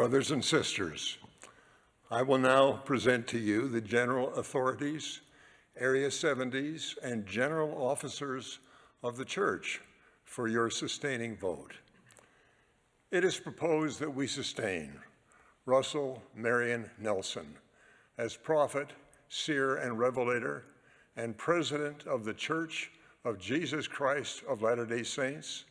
Brothers and sisters, I will now present to you the general authorities, Area 70s, and general officers of the church for your sustaining vote. It is proposed that we sustain Russell Marion Nelson as prophet, seer, and revelator, and president of the Church of Jesus Christ of Latter-day Saints.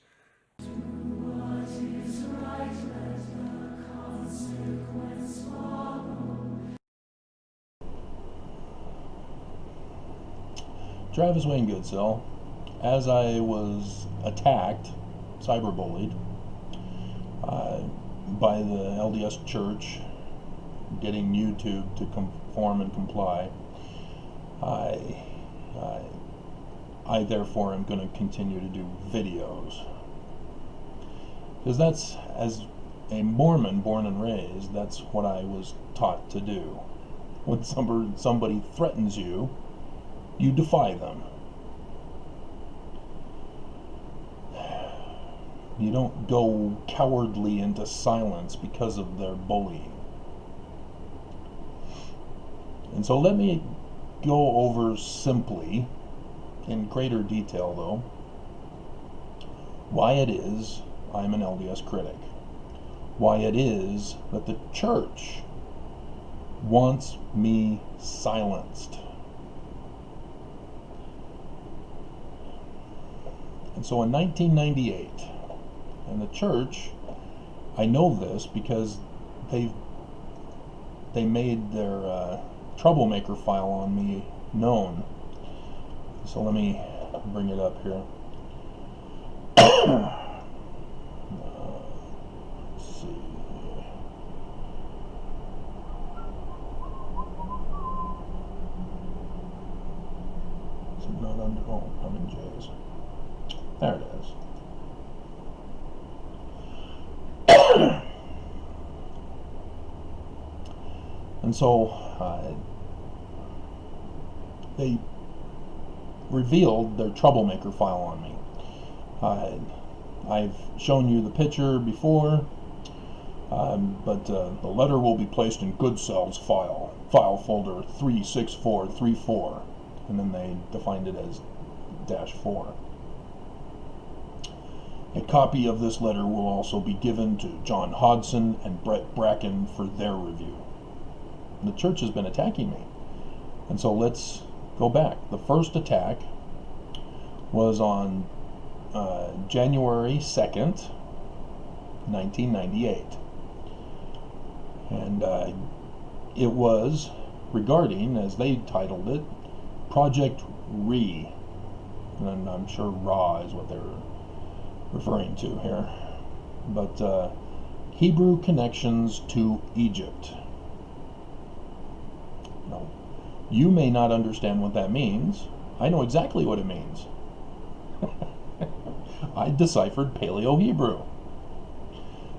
Travis Wayne Goodsell, as I was attacked, cyberbullied, by the LDS Church, getting YouTube to conform and comply, I therefore am going to continue to do videos. Because that's, as a Mormon born and raised, that's what I was taught to do. When somebody threatens you, you defy them. You don't go cowardly into silence because of their bullying. And so let me go over simply, in greater detail though, why it is I'm an LDS critic. Why it is that the church wants me silenced. And so in 1998, and the church, I know this because they made their troublemaker file on me known. So let me bring it up here. Let's see. Is it not under? Oh, I'm in J's. There it is. And so they revealed their troublemaker file on me. I've shown you the picture before, but the letter will be placed in Goodsell's file folder 36434, and then they defined it as -4. A copy of this letter will also be given to John Hodson and Brett Bracken for their review. The church has been attacking me. And so let's go back. The first attack was on January 2nd, 1998. And it was regarding, as they titled it, Project Re. And I'm sure Ra is what they're referring to here, but Hebrew connections to Egypt. Now, you may not understand what that means. I know exactly what it means. I deciphered Paleo-Hebrew.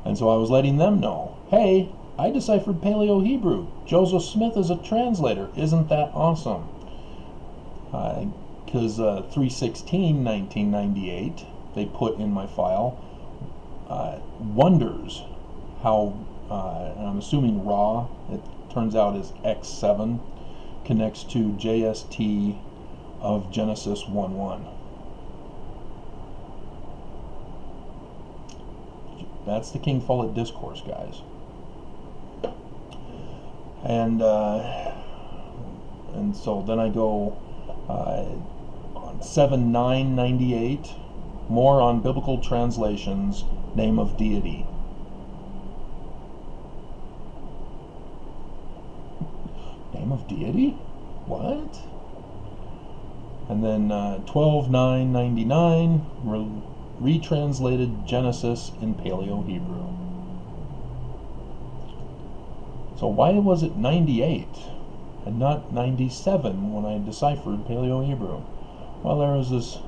And so I was letting them know, hey, I deciphered Paleo-Hebrew. Joseph Smith is a translator. Isn't that awesome? Because 3/16/1998, they put in my file, wonders how, and I'm assuming Ra, it turns out is X7, connects to JST of Genesis 1:1. That's the King Follett Discourse, guys. And so then I go on 7/9/98, more on biblical translations, name of deity. Name of deity? What? And then 12/9/99, retranslated Genesis in Paleo-Hebrew. So why was it 98 and not 97 when I deciphered Paleo-Hebrew? Well, there was this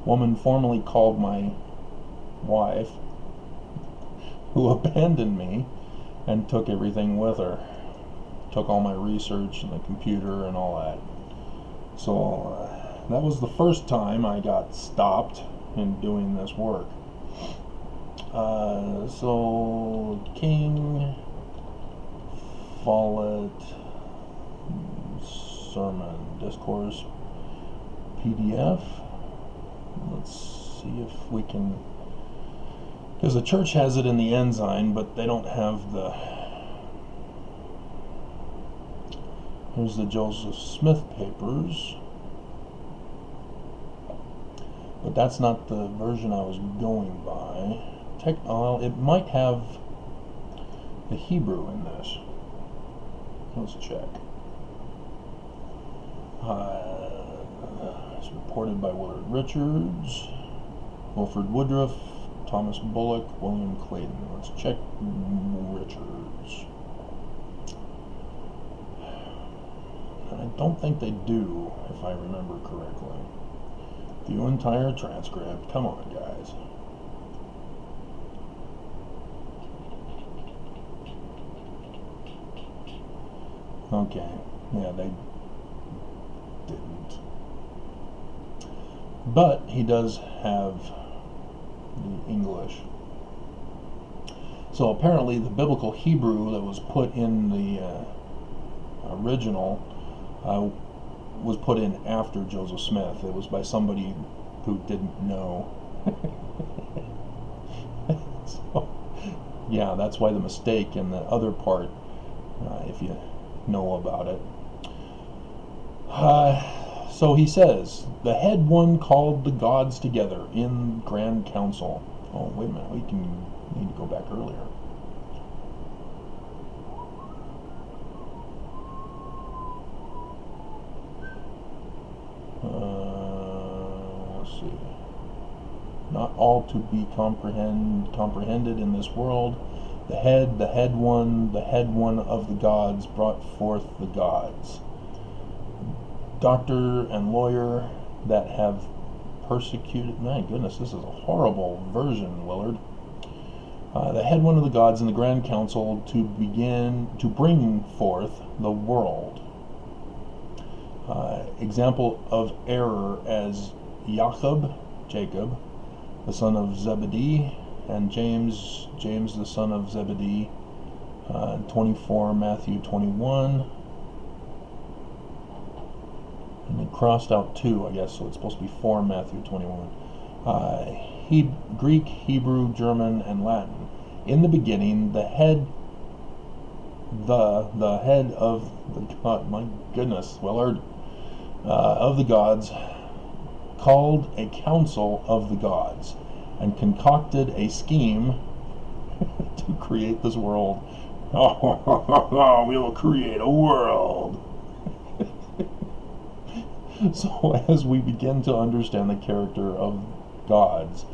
woman formerly called my wife who abandoned me and took everything with her. Took all my research and the computer and all that. So that was the first time I got stopped in doing this work. So King Follett Sermon Discourse PDF. Let's see if we can, because the church has it in the Ensign, but they don't have the. Here's the Joseph Smith papers, but that's not the version I was going by. Well, it might have the Hebrew in this. Let's check. It's reported by Willard Richards, Wilford Woodruff, Thomas Bullock, William Clayton. Let's check Richards. And I don't think they do, if I remember correctly. View entire transcript. Come on, guys. Okay, yeah, they didn't. But he does have the English. So apparently the biblical Hebrew that was put in the original was put in after Joseph Smith. It was by somebody who didn't know. So, yeah, that's why the mistake in the other part, if you know about it. So he says, the head one called the gods together in grand council. Oh, wait a minute, we need to go back earlier. Let's see. Not all to be comprehended in this world. The head one of the gods brought forth the gods. Doctor and lawyer that have persecuted. My goodness, this is a horrible version, Willard. The head one of the gods in the grand council to bring forth the world. Example of error as Jacob, the son of Zebedee, and James the son of Zebedee, 24, Matthew 21, and they crossed out 2, I guess, so it's supposed to be 4, Matthew 21. Greek, Hebrew, German, and Latin. In the beginning, the head of the God, my goodness, Willard, of the gods, called a council of the gods, and concocted a scheme to create this world. We will create a world. So as we begin to understand the character of gods,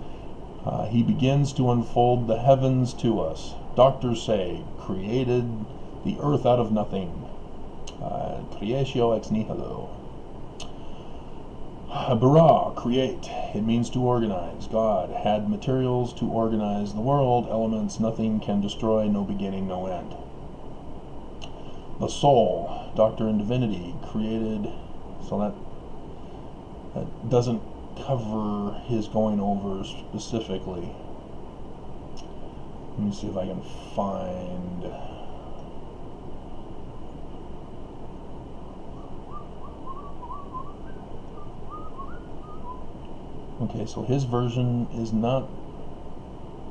he begins to unfold the heavens to us. Doctors say, created the earth out of nothing. Creatio ex nihilo. Bara, create. It means to organize. God had materials to organize the world, elements nothing can destroy, no beginning, no end. The soul, Doctor in Divinity, created, so that doesn't cover his going over specifically. Let me see if I can find. Okay, so his version is not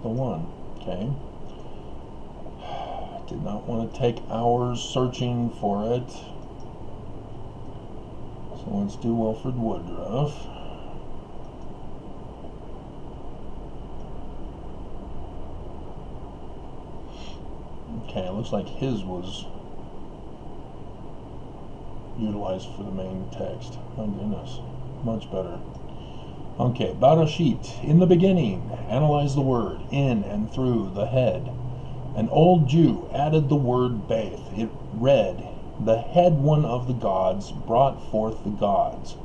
the one, okay? I did not want to take hours searching for it. So let's do Wilford Woodruff. Okay, it looks like his was utilized for the main text. My goodness, much better. Okay, Barashit, in the beginning, analyze the word, in and through the head. An old Jew added the word Baith. It read, the head one of the gods brought forth the gods.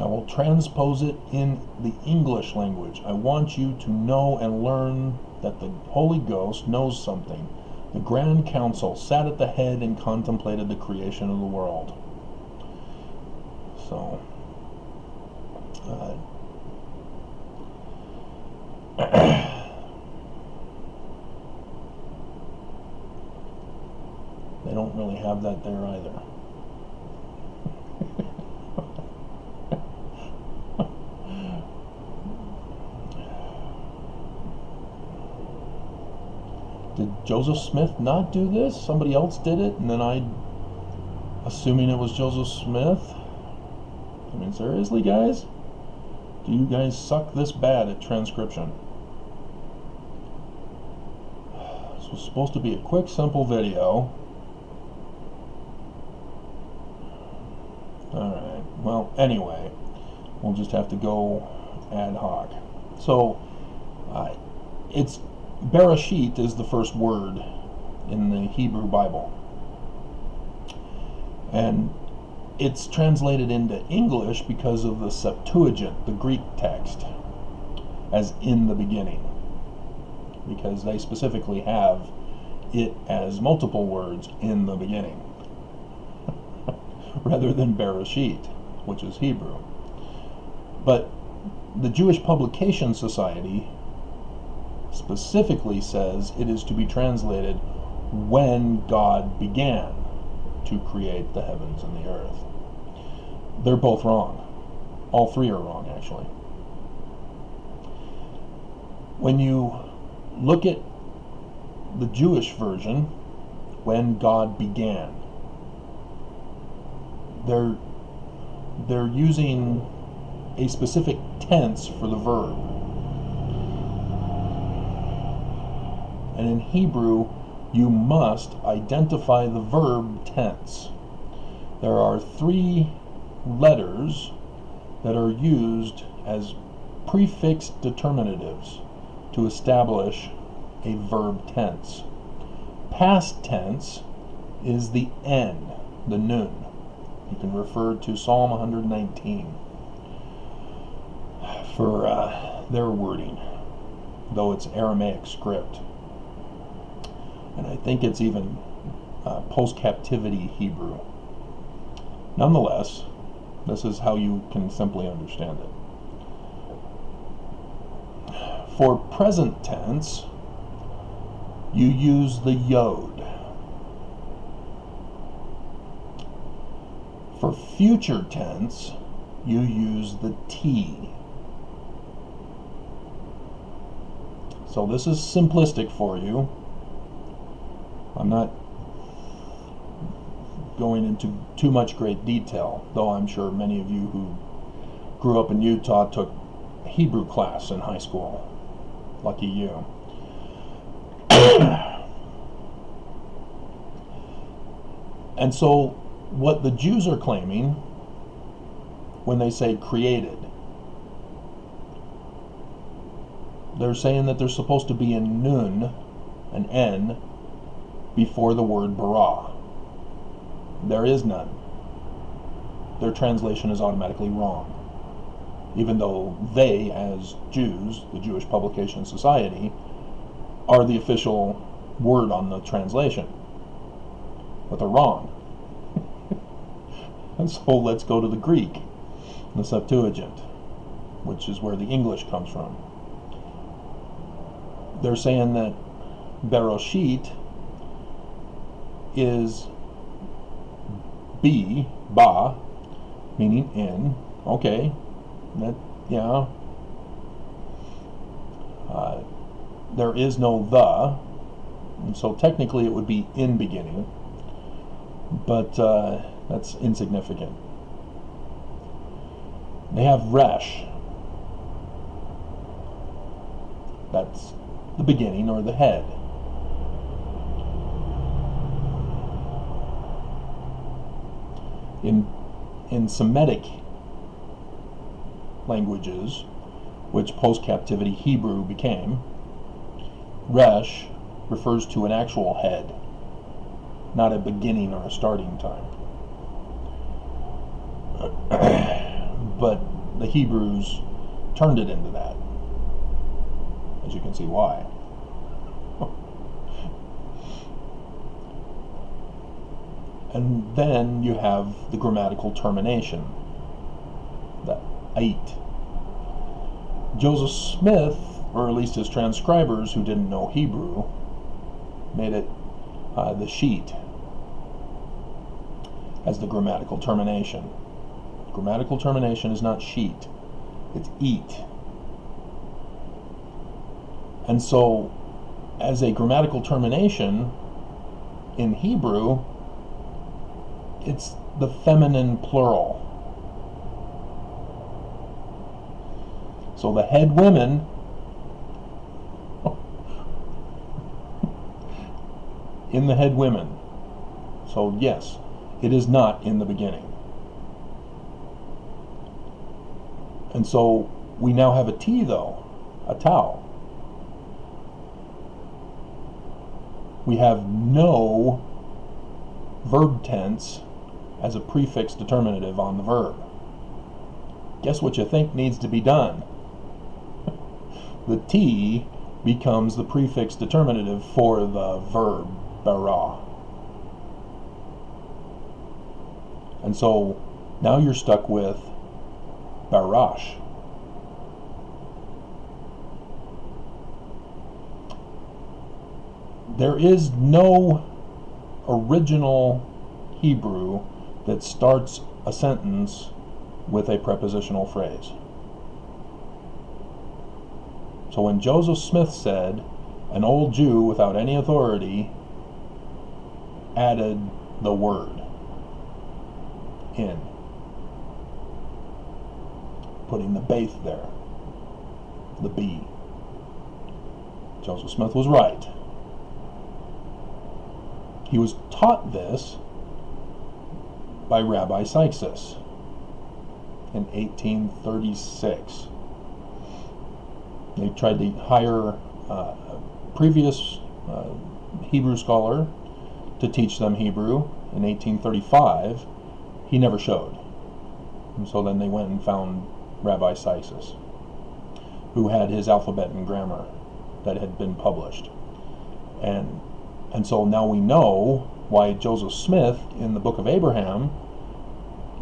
I will transpose it in the English language. I want you to know and learn that the Holy Ghost knows something. The Grand Council sat at the head and contemplated the creation of the world. So, have that there either. Did Joseph Smith not do this? Somebody else did it, and then assuming it was Joseph Smith? I mean, seriously, guys? Do you guys suck this bad at transcription? This was supposed to be a quick, simple video. Alright, well, anyway, we'll just have to go ad hoc. So, it's Bereshit is the first word in the Hebrew Bible. And it's translated into English because of the Septuagint, the Greek text, as in the beginning. Because they specifically have it as multiple words in the beginning, rather than Bereshit, which is Hebrew. But the Jewish Publication Society specifically says it is to be translated when God began to create the heavens and the earth. They're both wrong. All three are wrong, actually. When you look at the Jewish version, when God began, they're using a specific tense for the verb. And in Hebrew, you must identify the verb tense. There are 3 letters that are used as prefix determinatives to establish a verb tense. Past tense is the N, the nun. You can refer to Psalm 119 for their wording, though it's Aramaic script. And I think it's even post-captivity Hebrew. Nonetheless, this is how you can simply understand it. For present tense, you use the yod. For future tense, you use the T. So this is simplistic for you. I'm not going into too much great detail, though I'm sure many of you who grew up in Utah took Hebrew class in high school. Lucky you. And so what the Jews are claiming when they say created, they're saying that there's supposed to be a nun, an N, before the word bara. There is none. Their translation is automatically wrong, even though they, as Jews, the Jewish Publication Society, are the official word on the translation. But they're wrong. And so let's go to the Greek, the Septuagint, which is where the English comes from. They're saying that Bereshit is ba, meaning in. Okay, that, yeah. There is no the, and so technically it would be in beginning, but that's insignificant. They have resh. That's the beginning or the head. In Semitic languages, which post-captivity Hebrew became, resh refers to an actual head, not a beginning or a starting time. But the Hebrews turned it into that, as you can see why. And then you have the grammatical termination, the ait. Joseph Smith, or at least his transcribers who didn't know Hebrew, made it the sheet. as the grammatical termination. Grammatical termination is not sheet, it's eat. And so, as a grammatical termination in Hebrew, it's the feminine plural. So the head women in the head women. So yes, it is not in the beginning. And so we now have a T though, a tau. We have no verb tense as a prefix determinative on the verb. Guess what you think needs to be done? The T becomes the prefix determinative for the verb bara. And so now you're stuck with barash. There is no original Hebrew that starts a sentence with a prepositional phrase. So when Joseph Smith said, an old Jew without any authority added the word in, putting the baith there, the B. Joseph Smith was right. He was taught this by Rabbi Sykes in 1836. They tried to hire a previous Hebrew scholar to teach them Hebrew in 1835. He never showed. And so then they went and found Rabbi Sykes, who had his alphabet and grammar that had been published. And so now we know why Joseph Smith in the Book of Abraham,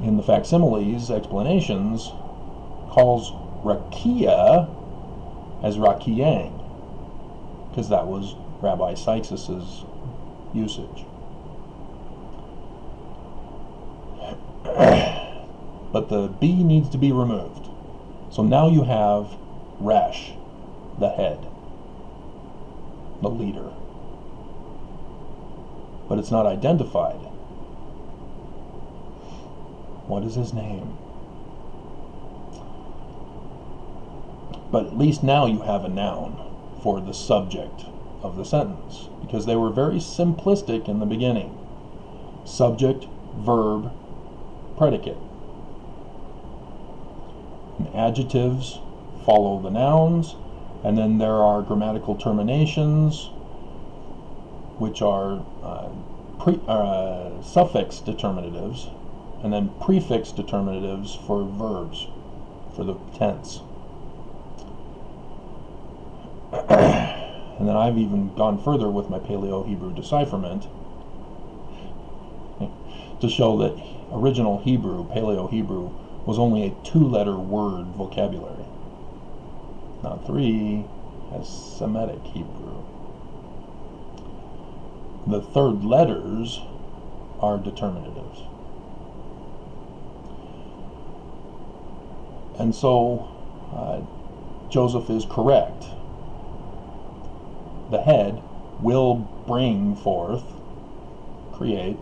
in the facsimiles explanations, calls Rakia as Rakiyang, because that was Rabbi Sykes's usage. But the B needs to be removed. So now you have Resh, the head, the leader. But it's not identified. What is his name? But at least now you have a noun for the subject of the sentence, because they were very simplistic in the beginning. Subject, verb, predicate. And adjectives follow the nouns, and then there are grammatical terminations, which are suffix determinatives, and then prefix determinatives for verbs, for the tense. And then I've even gone further with my Paleo-Hebrew decipherment to show that original Hebrew, Paleo-Hebrew, was only a 2-letter word vocabulary, not 3 as Semitic Hebrew. The third letters are determinatives. And so Joseph is correct. The head will bring forth, create,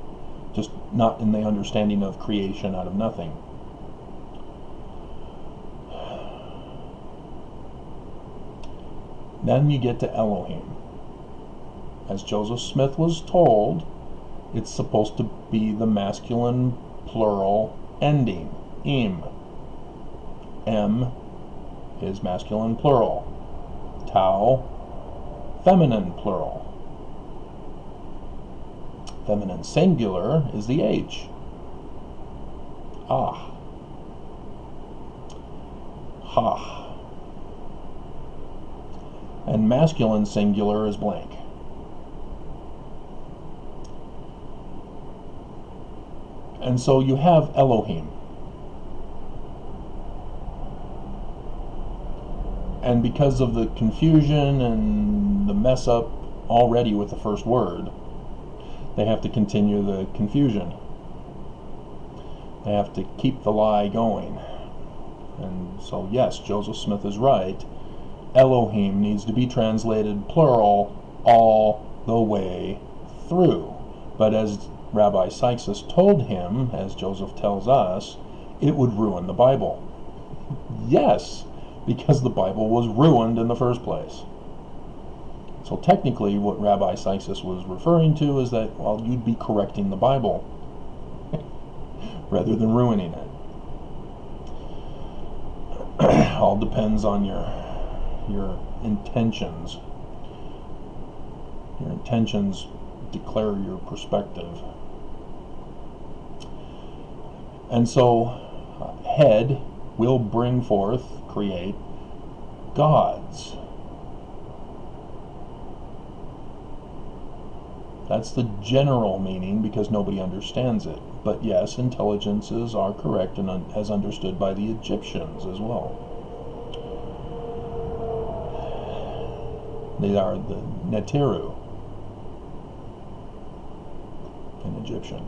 just not in the understanding of creation out of nothing. Then you get to Elohim. As Joseph Smith was told, it's supposed to be the masculine plural ending, im. M is masculine plural. Tau, feminine plural. Feminine singular is the H. Ah. Ha. And masculine singular is blank. And so you have Elohim. And because of the confusion and the mess up already with the first word, they have to continue the confusion. They have to keep the lie going. And so, yes, Joseph Smith is right. Elohim needs to be translated plural all the way through. But as Rabbi Sykes told him, as Joseph tells us, it would ruin the Bible. Yes, because the Bible was ruined in the first place. So technically what Rabbi Sykes was referring to is that, well, you'd be correcting the Bible rather than ruining it. All depends on your intentions. Your intentions declare your perspective. And so head will bring forth, create gods. That's the general meaning, because nobody understands it. But yes, intelligences are correct and as understood by the Egyptians as well. They are the Neteru in Egyptian.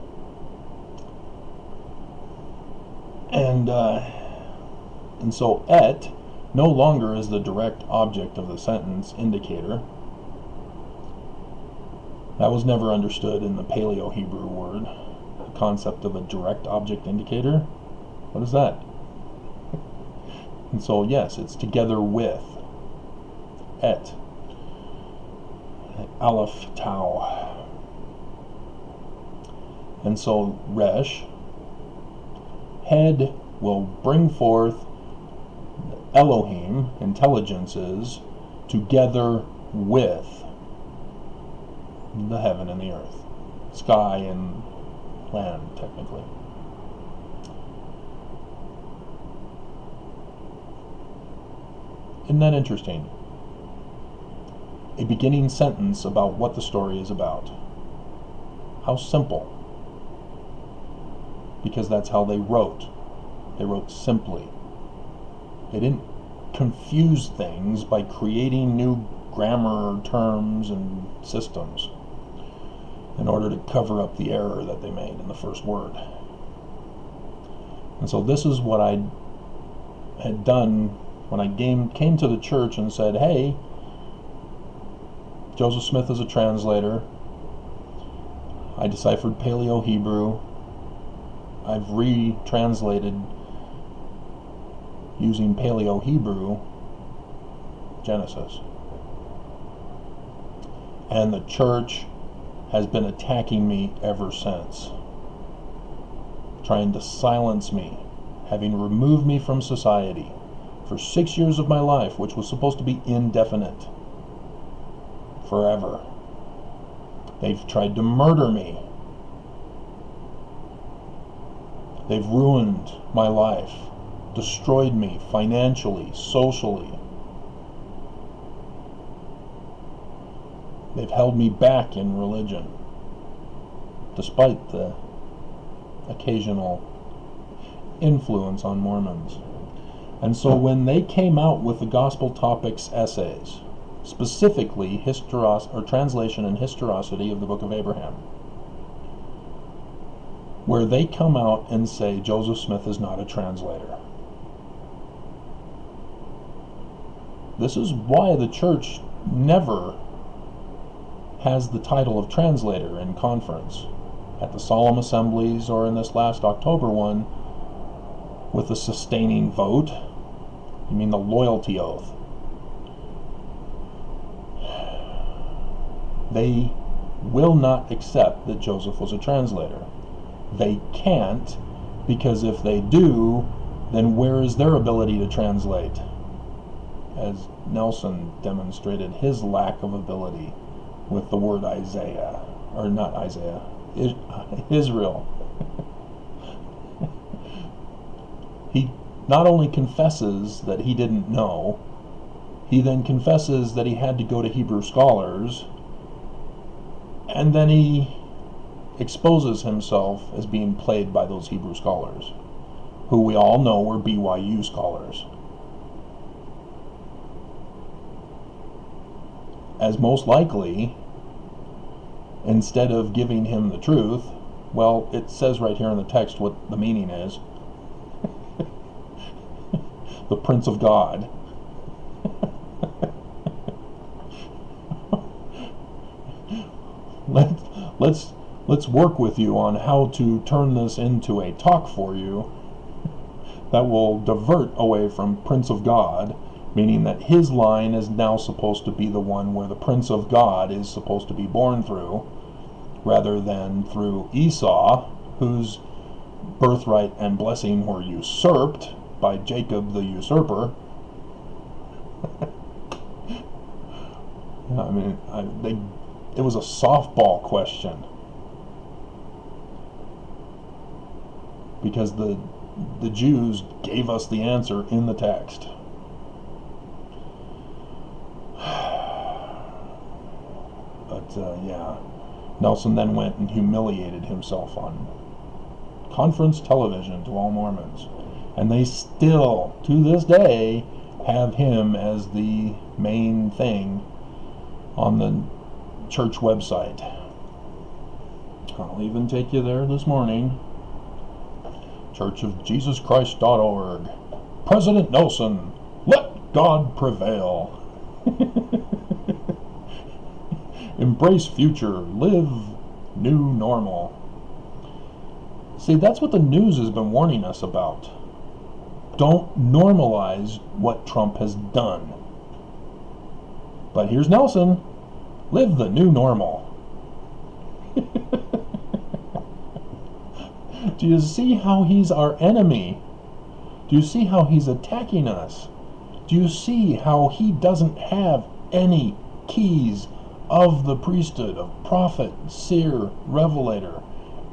And so et no longer is the direct object of the sentence indicator. That was never understood in the Paleo-Hebrew word. The concept of a direct object indicator. What is that? And so yes, it's together with et. Aleph Tau. And so Resh, head, will bring forth Elohim, intelligences, together with the heaven and the earth, sky and land, technically. Isn't that interesting? A beginning sentence about what the story is about. How simple. Because that's how they wrote. They wrote simply. They didn't confuse things by creating new grammar terms and systems in order to cover up the error that they made in the first word. And so this is what I had done when I came to the church and said, hey, Joseph Smith is a translator. I deciphered Paleo-Hebrew. I've retranslated using Paleo-Hebrew Genesis. And the church has been attacking me ever since, trying to silence me, having removed me from society for 6 years of my life, which was supposed to be indefinite, forever. They've tried to murder me. They've ruined my life, destroyed me financially, socially. They've held me back in religion, despite the occasional influence on Mormons. And so when they came out with the Gospel Topics essays, specifically translation and historicity of the Book of Abraham, where they come out and say Joseph Smith is not a translator. This is why the church never has the title of translator in conference. At the solemn assemblies or in this last October one, with the sustaining vote, you mean the loyalty oath. They will not accept that Joseph was a translator. They can't, because if they do, then where is their ability to translate? As Nelson demonstrated his lack of ability with the word Isaiah, or not Isaiah, Israel. He not only confesses that he didn't know, he then confesses that he had to go to Hebrew scholars, and then he exposes himself as being played by those Hebrew scholars, who we all know were BYU scholars. As most likely, instead of giving him the truth, Well, it says right here in the text what the meaning is. The Prince of God. Let's work with you on how to turn this into a talk for you that will divert away from Prince of God, meaning that his line is now supposed to be the one where the Prince of God is supposed to be born through, rather than through Esau, whose birthright and blessing were usurped by Jacob the usurper. I mean, it was a softball question, because the Jews gave us the answer in the text. But yeah, Nelson then went and humiliated himself on conference television to all Mormons, and they still, to this day, have him as the main thing on the church website. I'll even take you there this morning. churchofjesuschrist.org. President Nelson, let God prevail. Embrace future, live new normal. See, that's what the news has been warning us about. Don't normalize what Trump has done. But here's Nelson, live the new normal. Do you see how he's our enemy? Do you see how he's attacking us? Do you see how he doesn't have any keys of the priesthood of prophet, seer, revelator,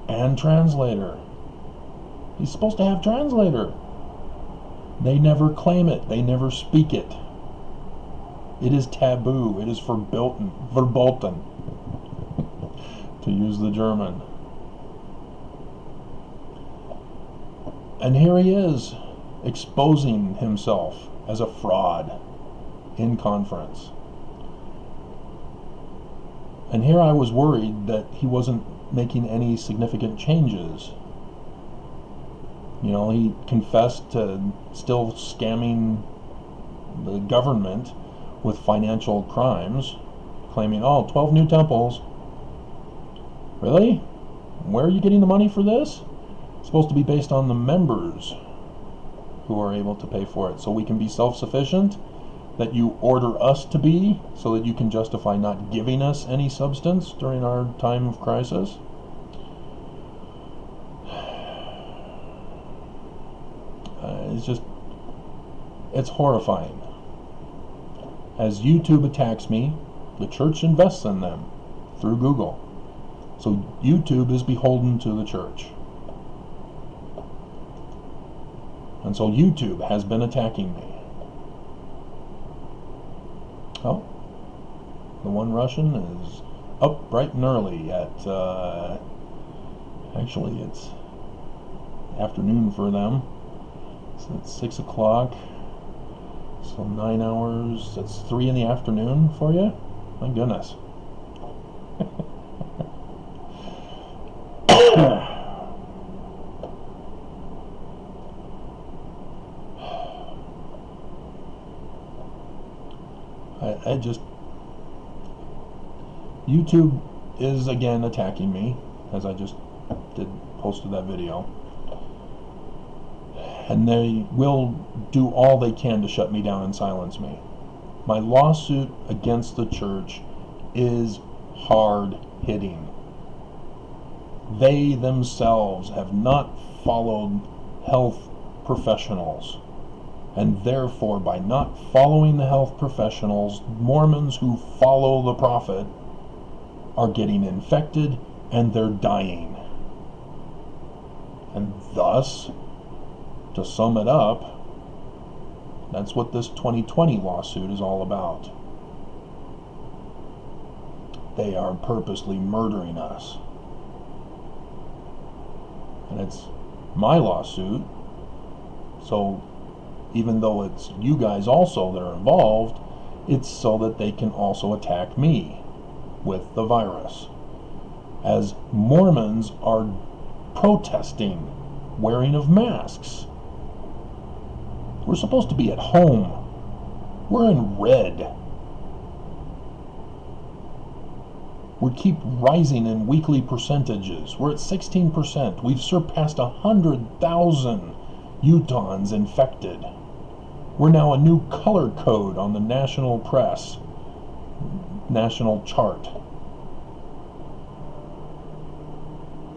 and translator? He's supposed to have translator. They never claim it. They never speak it. It is taboo. It is verboten, to use the German. And here he is, exposing himself as a fraud in conference. And here I was worried that he wasn't making any significant changes. You know, he confessed to still scamming the government with financial crimes, claiming, 12 new temples. Really? Where are you getting the money for this? It's supposed to be based on the members who are able to pay for it, so we can be self-sufficient, that you order us to be, so that you can justify not giving us any substance during our time of crisis. It's horrifying. As YouTube attacks me, the church invests in them through Google. So YouTube is beholden to the church. And so YouTube has been attacking me. Oh, the one Russian is up bright and early at, actually it's afternoon for them. So it's 6 o'clock. So 9 hours, that's 3 in the afternoon for you? My goodness. YouTube is again attacking me, as I just posted that video. And they will do all they can to shut me down and silence me. My lawsuit against the church is hard-hitting. They themselves have not followed health professionals. And therefore, by not following the health professionals, Mormons who follow the prophet are getting infected and they're dying. And thus, to sum it up, that's what this 2020 lawsuit is all about. They are purposely murdering us. And it's my lawsuit, so even though it's you guys also that are involved, it's so that they can also attack me with the virus. As Mormons are protesting wearing of masks. We're supposed to be at home. We're in red. We keep rising in weekly percentages. We're at 16%. We've surpassed 100,000 Utahns infected. We're now a new color code on the national press, national chart.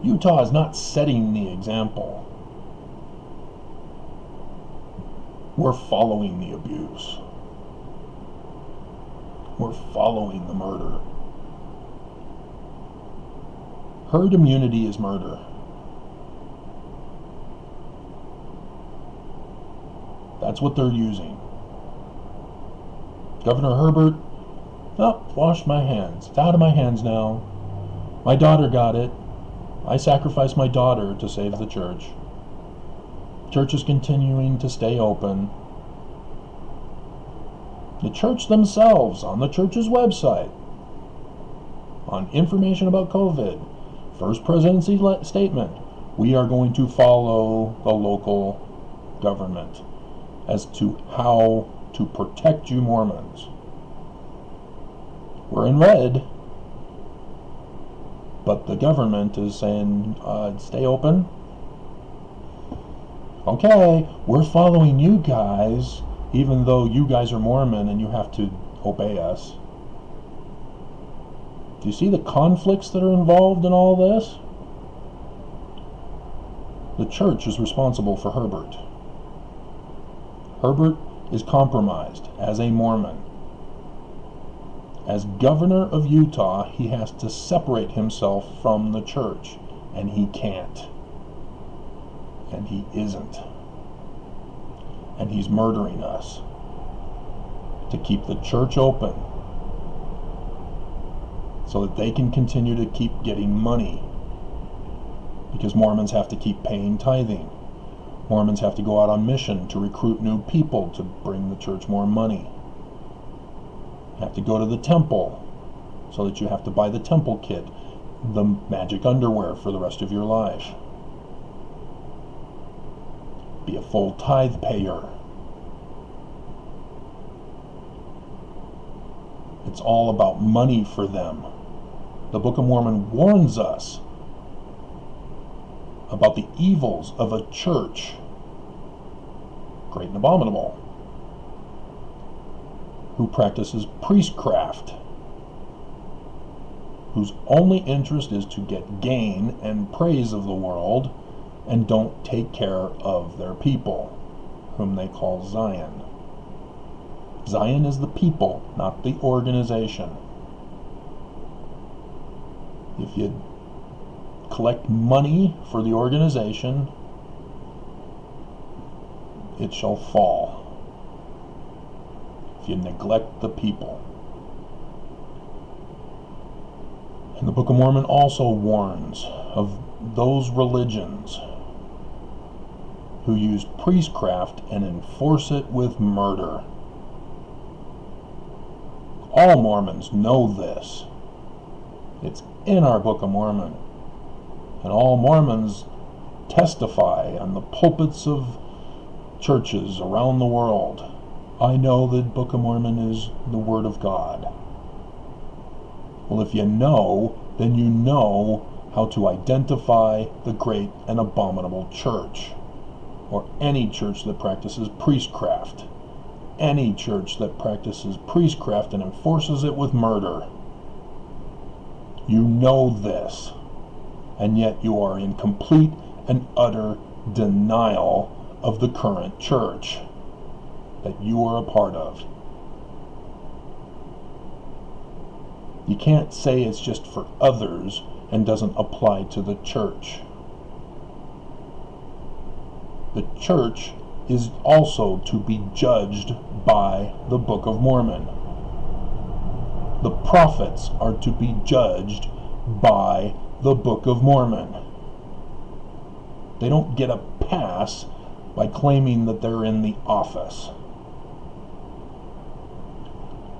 Utah is not setting the example. We're following the abuse. We're following the murder. Herd immunity is murder. That's what they're using. Governor Herbert, wash my hands. It's out of my hands now. My daughter got it. I sacrificed my daughter to save the church. Church is continuing to stay open. The church themselves, on the church's website, on information about COVID, first presidency statement, we are going to follow the local government as to how to protect you Mormons. We're in red, but the government is saying, stay open. Okay, we're following you guys, even though you guys are Mormon and you have to obey us. Do you see the conflicts that are involved in all this? The church is responsible for Herbert. Herbert is compromised as a Mormon. As governor of Utah, he has to separate himself from the church, and he can't. And he isn't. And he's murdering us to keep the church open so that they can continue to keep getting money, because Mormons have to keep paying tithing. Mormons have to go out on mission to recruit new people to bring the church more money. You have to go to the temple so that you have to buy the temple kit, the magic underwear for the rest of your life. Be a full tithe payer. It's all about money for them. The Book of Mormon warns us about the evils of a church, great and abominable, who practices priestcraft, whose only interest is to get gain and praise of the world, and don't take care of their people, whom they call Zion. Zion is the people, not the organization. If you collect money for the organization, it shall fall. If you neglect the people. And the Book of Mormon also warns of those religions who use priestcraft and enforce it with murder. All Mormons know this. It's in our Book of Mormon. And all Mormons testify on the pulpits of churches around the world. I know that Book of Mormon is the Word of God. Well, if you know, then you know how to identify the great and abominable church, or any church that practices priestcraft. Any church that practices priestcraft and enforces it with murder. You know this, and yet you are in complete and utter denial of the current church that you are a part of. You can't say it's just for others and doesn't apply to the church. The church is also to be judged by the Book of Mormon. The prophets are to be judged by the Book of Mormon. They don't get a pass by claiming that they're in the office.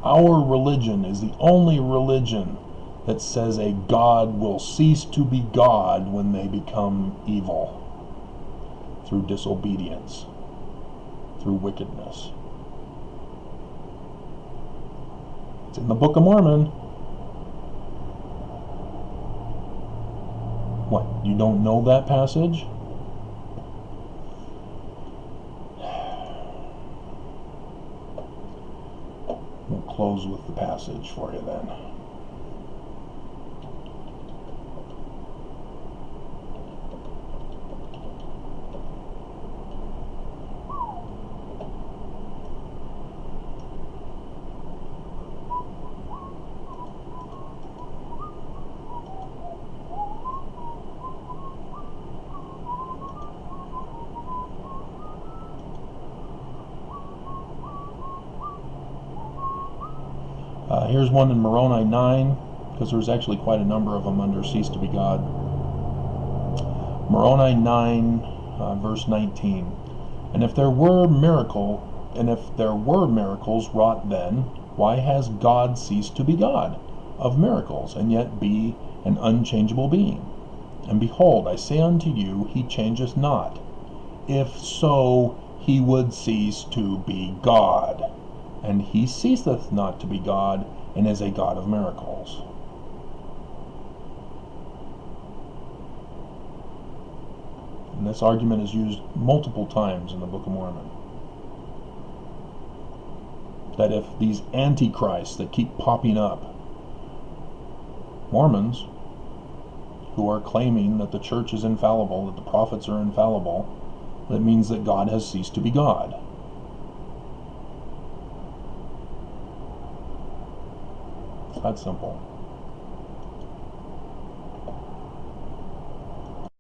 Our religion is the only religion that says a God will cease to be God when they become evil through disobedience, through wickedness. It's in the Book of Mormon. What, you don't know that passage? We'll close with the passage for you then. Here's one in Moroni 9, because there's actually quite a number of them under Cease to be God. Moroni 9, verse 19. And if there were miracles wrought then, why has God ceased to be God of miracles, and yet be an unchangeable being? And behold, I say unto you, he changeth not. If so, he would cease to be God. And he ceaseth not to be God, and is a God of miracles. And this argument is used multiple times in the Book of Mormon. That if these antichrists that keep popping up, Mormons who are claiming that the church is infallible, that the prophets are infallible, that means that God has ceased to be God. It's that simple.